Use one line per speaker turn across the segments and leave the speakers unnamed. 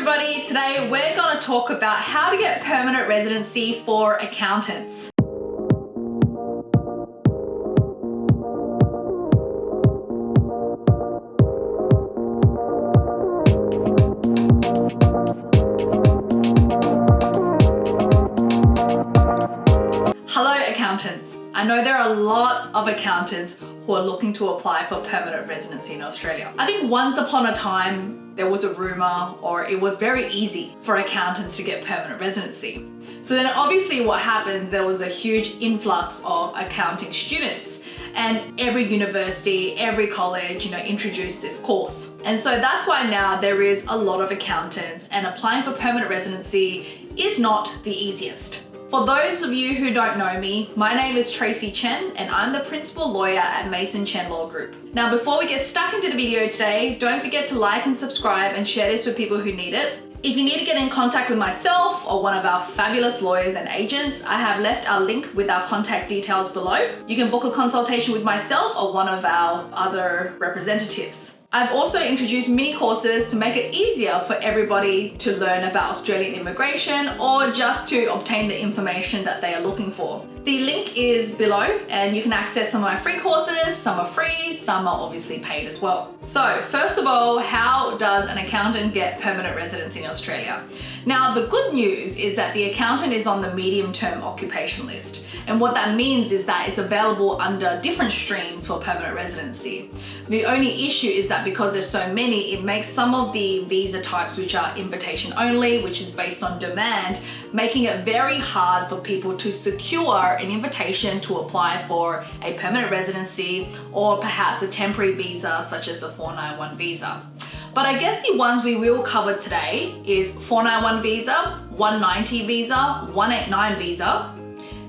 everybody, today we're going to talk about how to get permanent residency for accountants. Hello accountants. I know there are a lot of accountants who are looking to apply for permanent residency in Australia. I think once upon a time there was a rumor, or it was very easy for accountants to get permanent residency. So then obviously what happened, there was a huge influx of accounting students, and every university, every college, introduced this course. And so that's why now there is a lot of accountants, and applying for permanent residency is not the easiest. For those of you who don't know me, my name is Tracy Chen and I'm the principal lawyer at Mason Chen Law Group. Now before we get stuck into the video today, don't forget to like and subscribe and share this with people who need it. If you need to get in contact with myself or one of our fabulous lawyers and agents, I have left our link with our contact details below. You can book a consultation with myself or one of our other representatives. I've also introduced mini courses to make it easier for everybody to learn about Australian immigration or just to obtain the information that they are looking for. The link is below and you can access some of my free courses. Some are free, some are obviously paid as well. So first of all, how does an accountant get permanent residency in Australia? Now the good news is that the accountant is on the medium-term occupation list. And what that means is that it's available under different streams for permanent residency. The only issue is that because there's so many, it makes some of the visa types which are invitation only, which is based on demand, making it very hard for people to secure an invitation to apply for a permanent residency or perhaps a temporary visa such as the 491 visa. But I guess the ones we will cover today is 491 visa, 190 visa, 189 visa,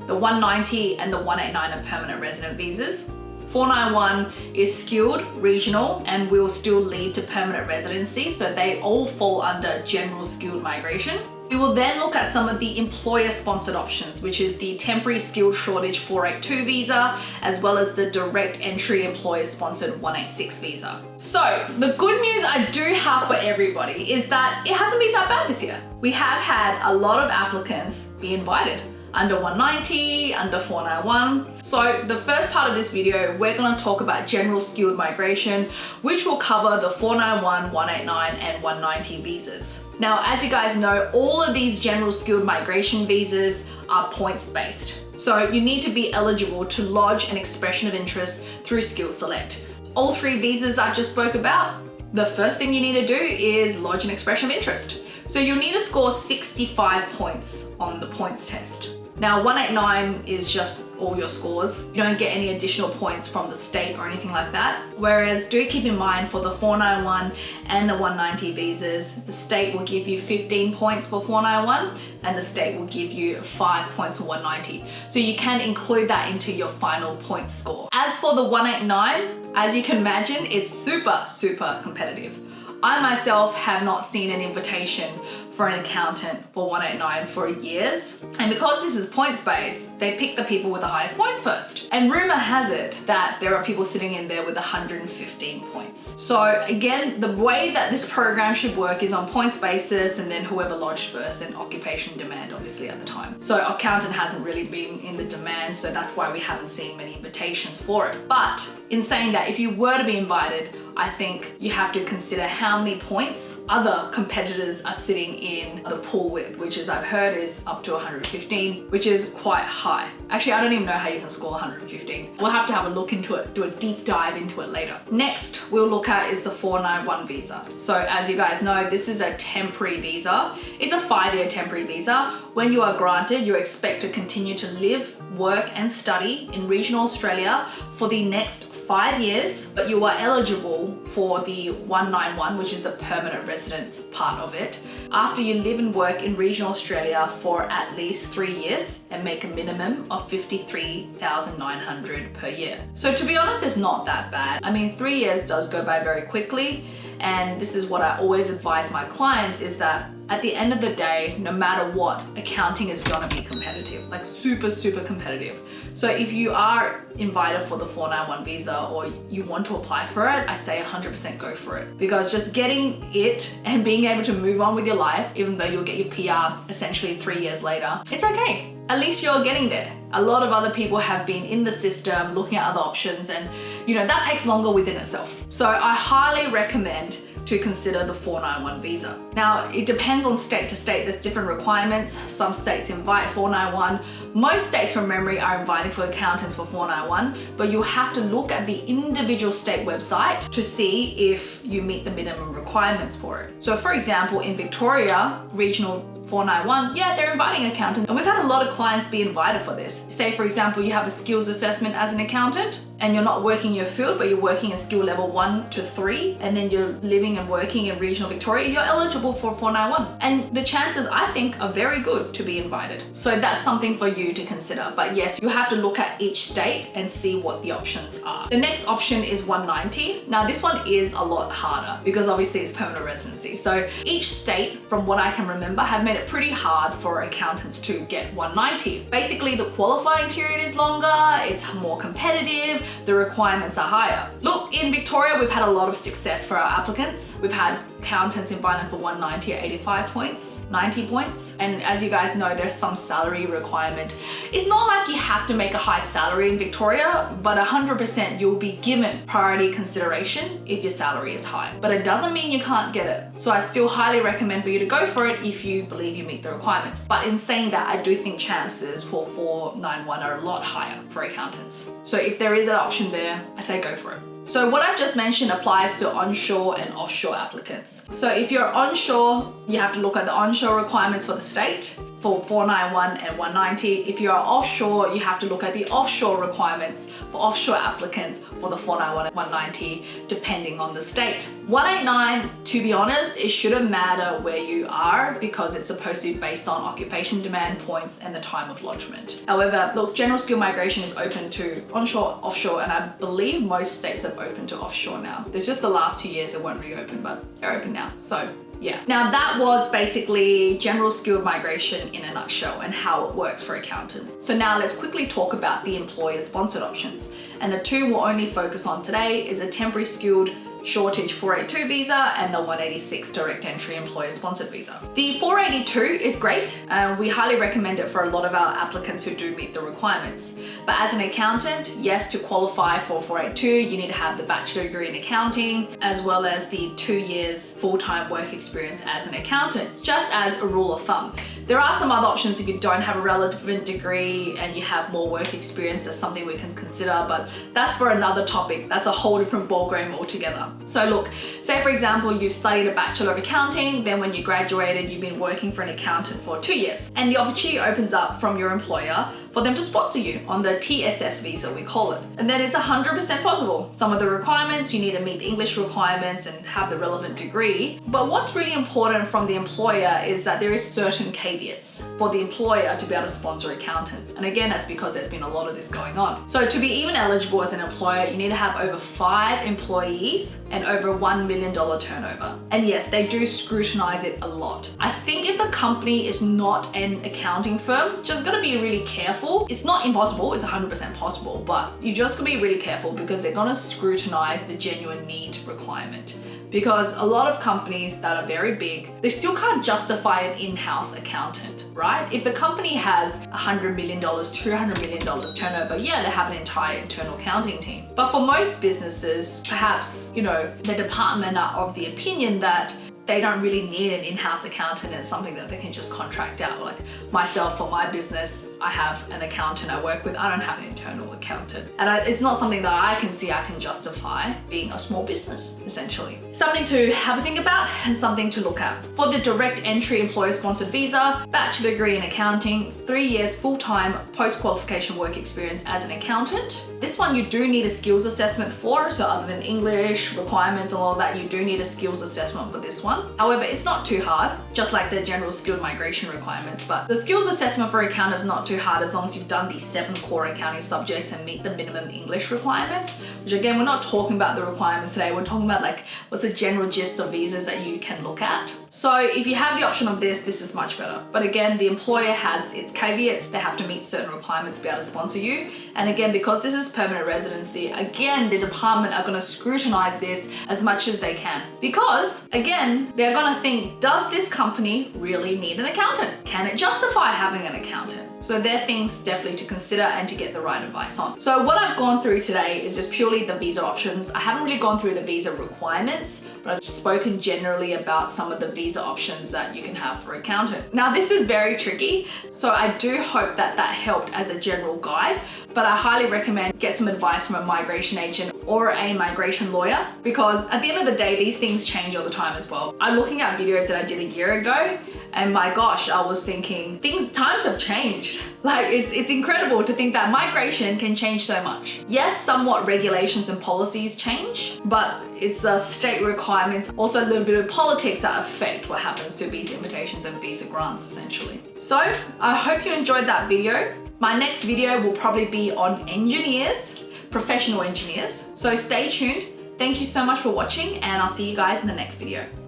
the 190 and the 189 are permanent resident visas. 491 is skilled, regional, and will still lead to permanent residency, so they all fall under general skilled migration. We will then look at some of the employer-sponsored options, which is the temporary skilled shortage 482 visa, as well as the direct entry employer-sponsored 186 visa. So the good news I do have for everybody is that it hasn't been that bad this year. We have had a lot of applicants be invited under 190, under 491. So the first part of this video, we're going to talk about general skilled migration, which will cover the 491, 189 and 190 visas. Now, as you guys know, all of these general skilled migration visas are points based. So you need to be eligible to lodge an expression of interest through Skills Select. All three visas I've just spoke about, the first thing you need to do is lodge an expression of interest. So you'll need to score 65 points on the points test. Now 189 is just all your scores. You don't get any additional points from the state or anything like that. Whereas do keep in mind for the 491 and the 190 visas, the state will give you 15 points for 491 and the state will give you 5 points for 190. So you can include that into your final points score. As for the 189, as you can imagine, it's super competitive. I myself have not seen an invitation for an accountant for 189 for years. And because this is points based, they pick the people with the highest points first. And rumor has it that there are people sitting in there with 115 points. So again, the way that this program should work is on points basis and then whoever lodged first and occupation demand obviously at the time. So accountant hasn't really been in the demand, so that's why we haven't seen many invitations for it. But in saying that, if you were to be invited, I think you have to consider how many points other competitors are sitting in the pool with, which is I've heard is up to 115, which is quite high. Actually, I don't even know how you can score 115. We'll have to have a look into it, do a deep dive into it later. Next, we'll look at is the 491 visa. So as you guys know, this is a temporary visa. It's a 5-year temporary visa. When you are granted, you expect to continue to live, work and study in regional Australia for the next 5 years, but you are eligible for the 191, which is the permanent resident part of it, after you live and work in regional Australia for at least 3 years and make a minimum of 53,900 per year. So to be honest, it's not that bad. I mean, 3 years does go by very quickly, and this is what I always advise my clients is that at the end of the day, no matter what, accounting is gonna be competitive. competitive, like super, super competitive. So if you are invited for the 491 visa or you want to apply for it, I say 100% go for it, because just getting it and being able to move on with your life, even though you'll get your PR essentially 3 years later, it's okay. At least you're getting there. A lot of other people have been in the system looking at other options, and that takes longer within itself. So I highly recommend to consider the 491 visa. Now, it depends on state to state. There's different requirements. Some states invite 491. Most states from memory are inviting for accountants for 491, but you have to look at the individual state website to see if you meet the minimum requirements for it. So for example, in Victoria, regional 491, yeah, they're inviting accountants. And we've had a lot of clients be invited for this. Say, for example, you have a skills assessment as an accountant and you're not working in your field, but you're working in skill level 1 to 3, and then you're living and working in regional Victoria, you're eligible for 491. And the chances, I think, are very good to be invited. So that's something for you to consider. But yes, you have to look at each state and see what the options are. The next option is 190. Now, this one is a lot harder because obviously it's permanent residency. So each state, from what I can remember, have made it pretty hard for accountants to get 190. Basically, the qualifying period is longer, it's more competitive, the requirements are higher. Look, in Victoria, we've had a lot of success for our applicants. We've had accountants invited for 190 at 85 points, 90 points. And as you guys know, there's some salary requirement. It's not like you have to make a high salary in Victoria, but 100% you'll be given priority consideration if your salary is high. But it doesn't mean you can't get it. So I still highly recommend for you to go for it if you believe you meet the requirements. But in saying that, I do think chances for 491 are a lot higher for accountants. So if there is an option there, I say go for it. So what I've just mentioned applies to onshore and offshore applicants. So if you're onshore, you have to look at the onshore requirements for the state for 491 and 190. If you are offshore, you have to look at the offshore requirements for offshore applicants for the 491 and 190, depending on the state. 189, to be honest, it shouldn't matter where you are because it's supposed to be based on occupation demand points and the time of lodgement. However, look, general skill migration is open to onshore, offshore, and I believe most states have opened to offshore now. There's just the last 2 years they weren't really open, but they're open now. So yeah. Now that was basically general skilled migration in a nutshell and how it works for accountants. So now let's quickly talk about the employer sponsored options. And the two we'll only focus on today is a temporary skilled shortage 482 visa and the 186 direct entry employer sponsored visa. The 482 is great and we highly recommend it for a lot of our applicants who do meet the requirements. But as an accountant, yes, to qualify for 482, you need to have the bachelor degree in accounting as well as the 2 years full-time work experience as an accountant, just as a rule of thumb. There are some other options if you don't have a relevant degree and you have more work experience. That's something we can consider, but that's for another topic. That's a whole different ballgame altogether. So look, say for example, you've studied a Bachelor of Accounting, then when you graduated, you've been working for an accountant for 2 years, and the opportunity opens up from your employer for them to sponsor you on the TSS visa, we call it. And then it's 100% possible. Some of the requirements, you need to meet English requirements and have the relevant degree. But what's really important from the employer is that there is certain caveats for the employer to be able to sponsor accountants. And again, that's because there's been a lot of this going on. So to be even eligible as an employer, you need to have over 5 employees and over $1 million turnover. And yes, they do scrutinize it a lot. I think if the company is not an accounting firm, just gotta be really careful. It's not impossible, it's 100% possible, but you just gotta be really careful because they're gonna scrutinize the genuine need requirement. Because a lot of companies that are very big, they still can't justify an in-house accountant, right? If the company has $100 million, $200 million turnover, yeah, they have an entire internal accounting team. But for most businesses, perhaps, the department are of the opinion that they don't really need an in-house accountant. It's something that they can just contract out. Like myself, for my business, I have an accountant I work with. I don't have an internal accountant. And it's not something that I can see I can justify being a small business, essentially. Something to have a think about and something to look at. For the direct entry employer-sponsored visa, bachelor degree in accounting, 3 years full-time post-qualification work experience as an accountant. This one you do need a skills assessment for, so other than English requirements and all of that, you do need a skills assessment for this one. one. However, it's not too hard, just like the general skilled migration requirements. But the skills assessment for account is not too hard as long as you've done these 7 core accounting subjects and meet the minimum English requirements, which again, we're not talking about the requirements today. We're talking about like what's the general gist of visas that you can look at. So if you have the option of this is much better. But again, the employer has its caveats. They have to meet certain requirements to be able to sponsor you. And again, because this is permanent residency, again, the department are going to scrutinize this as much as they can. Because again, they're going to think, does this company really need an accountant? Can it justify having an accountant? So they're things definitely to consider and to get the right advice on. So what I've gone through today is just purely the visa options. I haven't really gone through the visa requirements, but I've spoken generally about some of the visa options that you can have for accountant. Now this is very tricky, so I do hope that that helped as a general guide, but I highly recommend get some advice from a migration agent or a migration lawyer, because at the end of the day, these things change all the time as well. I'm looking at videos that I did a year ago, and my gosh, I was thinking times have changed. Like it's incredible to think that migration can change so much. Yes, somewhat regulations and policies change, but it's the state requirements, also a little bit of politics that affect what happens to visa invitations and visa grants essentially. So I hope you enjoyed that video. My next video will probably be on engineers, professional engineers. So stay tuned. Thank you so much for watching, and I'll see you guys in the next video.